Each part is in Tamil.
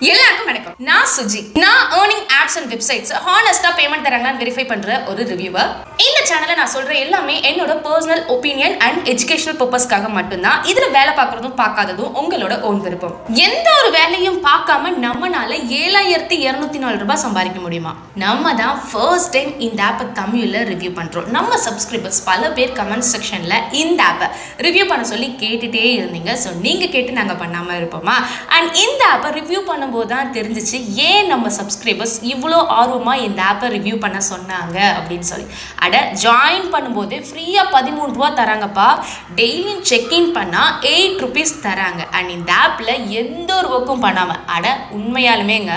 எல்லாருக்கும் வணக்கம். நான் சுஜி. நான் earning apps and websites ஹானஸ்டா பேமெண்ட் தராங்களான்னு வெரிஃபை பண்ற ஒரு ரிவ்யூவர். இந்த சேனல்ல நான் சொல்ற எல்லாமே என்னோட பர்சனல் ஒப்பீனியன் அண்ட் எஜுகேஷனல் பர்பஸ்க்காக மட்டும்தான். இதுல வேலை பார்க்கறதும் பார்க்காததும் உங்களோட ஓன் விருப்பம். எந்த ஒரு வேலையும் பார்க்காம நம்மனால 7204 ரூபாய் சம்பாதிக்க முடியுமா? நம்ம தான் ஃபர்ஸ்ட் டைம் இந்த ஆப்பை தமிழ்ல ரிவ்யூ பண்றோம். நம்ம சப்ஸ்கிரைபர்ஸ் பல பேர் கமெண்ட் செக்ஷன்ல இந்த ஆப்பை ரிவ்யூ பண்ண சொல்லி கேட்டுட்டே இருந்தீங்க. ஸோ நீங்க கேட்டு நாங்க பண்ணாம இருப்போமா? அண்ட் இந்த ஆப்பை ரிவ்யூ பண்ணும்போது தான் தெரிஞ்சிச்சு ஏன் நம்ம சப்ஸ்கிரைபர்ஸ் இவ்வளோ ஆர்வமாக இந்த ஆப்பை ரிவ்யூ பண்ண சொன்னாங்க அப்படின்னு சொல்லி. ஜாயின் பண்ணும்போது ஃப்ரீயாக 13 ரூபா தராங்கப்பா. டெய்லியும் செக்இன் பண்ணால் 8 ருபீஸ் தராங்க. அண்ட் இந்த ஆப்பில் எந்த ஒரு ஒர்க்கும் பண்ணாமல் உண்மையாலுமேங்க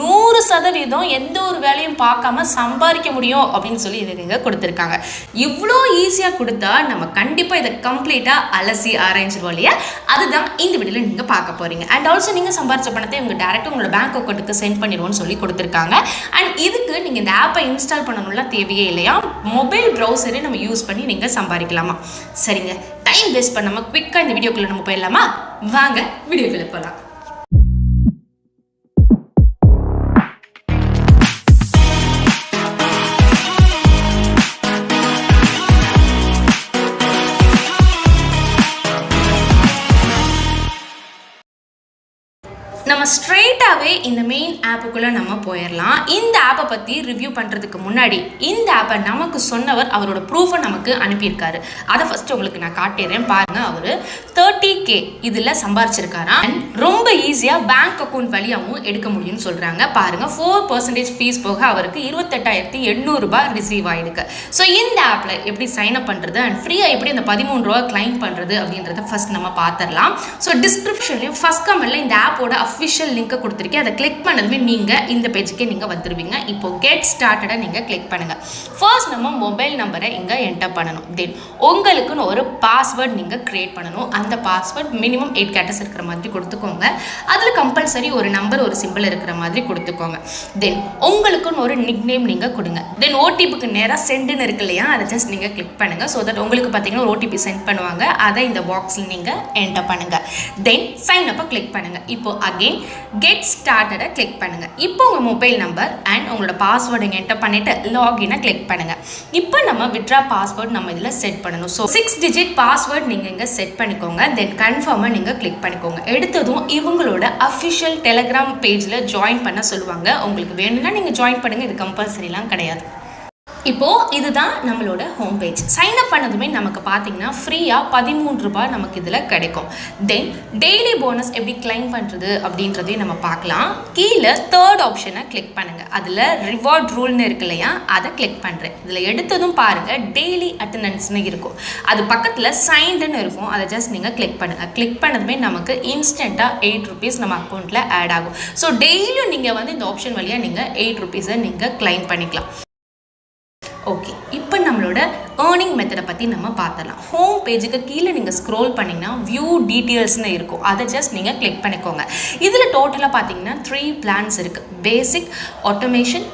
100% எந்த ஒரு வேலையும் பார்க்காம சம்பாதிக்க முடியும் அப்படின்னு சொல்லி இவங்க கொடுத்துருக்காங்க. இவ்வளோ ஈஸியாக கொடுத்தா நம்ம கண்டிப்பாக இதை கம்ப்ளீட்டாக அலசி ஆராய்ச்சிருவோம் இல்லையா? அதுதான் இந்த வீடியோவில் நீங்கள் பார்க்க போகிறீங்க. அண்ட் ஆல்சோ நீங்கள் சம்பாதிச்ச பணத்தை இவங்க டேரெக்டாக உங்களோட பேங்க் அக்கௌண்ட்டுக்கு சென்ட் பண்ணிடுவோம்னு சொல்லி கொடுத்துருக்காங்க. அண்ட் இதுக்கு நீங்கள் இந்த ஆப்பை இன்ஸ்டால் பண்ணணும்லாம் தேவையே இல்லையா? மொபைல் ப்ரௌசரே நம்ம யூஸ் பண்ணி நீங்கள் சம்பாதிக்கலாமா? சரிங்க, டைம் வேஸ்ட் பண்ணாமல் குவிக்காக இந்த வீடியோக்குள்ளே நம்ம போயிடலாமா? வாங்க வீடியோக்குள்ளே போகலாம். நம்ம ஸ்ட்ரெயிட்டாகவே இந்த மெயின் ஆப்புக்குள்ளே நம்ம போயிடலாம். இந்த ஆப்பை பற்றி ரிவ்யூ பண்ணுறதுக்கு முன்னாடி இந்த ஆப்பை நமக்கு சொன்னவர் அவரோட ப்ரூஃபை நமக்கு அனுப்பியிருக்காரு. அதை ஃபஸ்ட்டு உங்களுக்கு நான் காட்டிடுறேன் பாருங்கள். அவர் 30K இதில் சம்பாரிச்சிருக்காராம். அண்ட் ரொம்ப ஈஸியாக பேங்க் அக்கௌண்ட் வழியாகவும் எடுக்க முடியும்னு சொல்கிறாங்க. பாருங்கள், 4% ஃபீஸ் போக அவருக்கு 28,800 ரூபாய் ரிசீவ் ஆகிருக்கு. ஸோ இந்த ஆப்பில் எப்படி சைன் அப் பண்ணுறது அண்ட் ஃப்ரீயாக எப்படி அந்த 13 ரூபா கிளைம் பண்ணுறது அப்படின்றத ஃபஸ்ட் நம்ம பார்த்துடலாம். ஸோ டிஸ்கிரிப்ஷன்லையும் ஃபஸ்ட் கமெண்ட்ல இந்த ஆப்போட அஃபிஷியல் லிங்கை கொடுத்துருக்கேன். அதை கிளிக் பண்ணதுமே நீங்கள் இந்த பேஜுக்கே நீங்கள் வந்துடுவீங்க. இப்போ கெட் ஸ்டார்டடை நீங்கள் கிளிக் பண்ணுங்கள். ஃபர்ஸ்ட் நம்ம மொபைல் நம்பரை இங்கே என்டர் பண்ணணும். தென் உங்களுக்குன்னு ஒரு பாஸ்வேர்ட் நீங்கள் க்ரியேட் பண்ணணும். அந்த பாஸ்வேர்ட் மினிமம் 8 கேரக்டர்ஸ் இருக்கிற மாதிரி கொடுத்துக்கோங்க. அதில் கம்பல்சரி ஒரு நம்பர் ஒரு சிம்பிள் இருக்கிற மாதிரி கொடுத்துக்கோங்க. தென் உங்களுக்குன்னு ஒரு நிக் நேம் நீங்கள் கொடுங்க. தென் ஓடிபிக்கு நேராக சென்டுன்னு இருக்கு இல்லையா? அதை ஜஸ்ட் நீங்கள் கிளிக் பண்ணுங்கள். ஸோ தட் உங்களுக்கு பார்த்தீங்கன்னா ஓடிபி சென்ட் பண்ணுவாங்க. அதை இந்த பாக்ஸில் நீங்கள் என்டர் பண்ணுங்கள். தென் சைன் அப்பை கிளிக் பண்ணுங்கள். இப்போ அகெயின் கெட் ஸ்டார்டடை கிளிக் பண்ணுங்கள். இப்போ உங்கள் மொபைல் நம்பர் அண்ட் உங்களோட பாஸ்வேர்டு இங்கே என்டர் பண்ணிவிட்டு லாகினை கிளிக் பண்ணுங்கள். இப்போ நம்ம வித்ட்ரா பாஸ்வேர்டு நம்ம இதில் செட் பண்ணணும். ஸோ 6 டிஜிட் பாஸ்வேர்டு நீங்கள் இங்கே செட் பண்ணிக்கோங்க. தென் கன்ஃபார்மாக நீங்கள் கிளிக் பண்ணிக்கோங்க. எடுத்ததும் இவங்களோட அஃபிஷியல் டெலிகிராம் பேஜில் ஜாயின் பண்ண சொல்லுவாங்க. உங்களுக்கு வேணும்னா நீங்கள் ஜாயின் பண்ணுங்கள். இது கம்பல்சரிலாம் கிடையாது. இப்போது இதுதான் நம்மளோட ஹோம் பேஜ். சைன் அப் பண்ணதுமே நமக்கு பார்த்தீங்கன்னா ஃப்ரீயாக 13 ரூபாய் நமக்கு இதில் கிடைக்கும். தென் டெய்லி போனஸ் எப்படி கிளைம் பண்ணுறது அப்படின்றதையும் நம்ம பார்க்கலாம். கீழே 3rd ஆப்ஷனை கிளிக் பண்ணுங்கள். அதில் ரிவார்ட் ரூல்னு இருக்கு இல்லையா? அதை கிளிக் பண்ணுறேன். இதில் எடுத்ததும் பாருங்கள் டெய்லி அட்டண்டன்ஸ்னு இருக்கும். அது பக்கத்தில் சைன்டுன்னு இருக்கும். அதை ஜஸ்ட் நீங்கள் கிளிக் பண்ணுங்கள். கிளிக் பண்ணதுமே நமக்கு இன்ஸ்டண்ட்டாக 8 ருபீஸ் நம்ம அக்கௌண்ட்டில் ஆட் ஆகும். ஸோ டெய்லியும் நீங்கள் வந்து இந்த ஆப்ஷன் வழியாக நீங்கள் 8 ருபீஸை நீங்கள் கிளைம் பண்ணிக்கலாம். ஓகே, இப்போ நம்மளோட ஏர்னிங் மெத்தடை பற்றி நம்ம பார்த்துடலாம். ஹோம் பேஜுக்கு கீழே நீங்கள் ஸ்க்ரோல் பண்ணிங்கன்னா வியூ டீட்டெயில்ஸ்னு இருக்கும். அதை ஜஸ்ட் நீங்கள் கிளிக் பண்ணிக்கோங்க. இதில் டோட்டலாக பார்த்தீங்கன்னா 3 பிளான்ஸ் இருக்குது. பேசிக், ஆட்டோமேஷன்,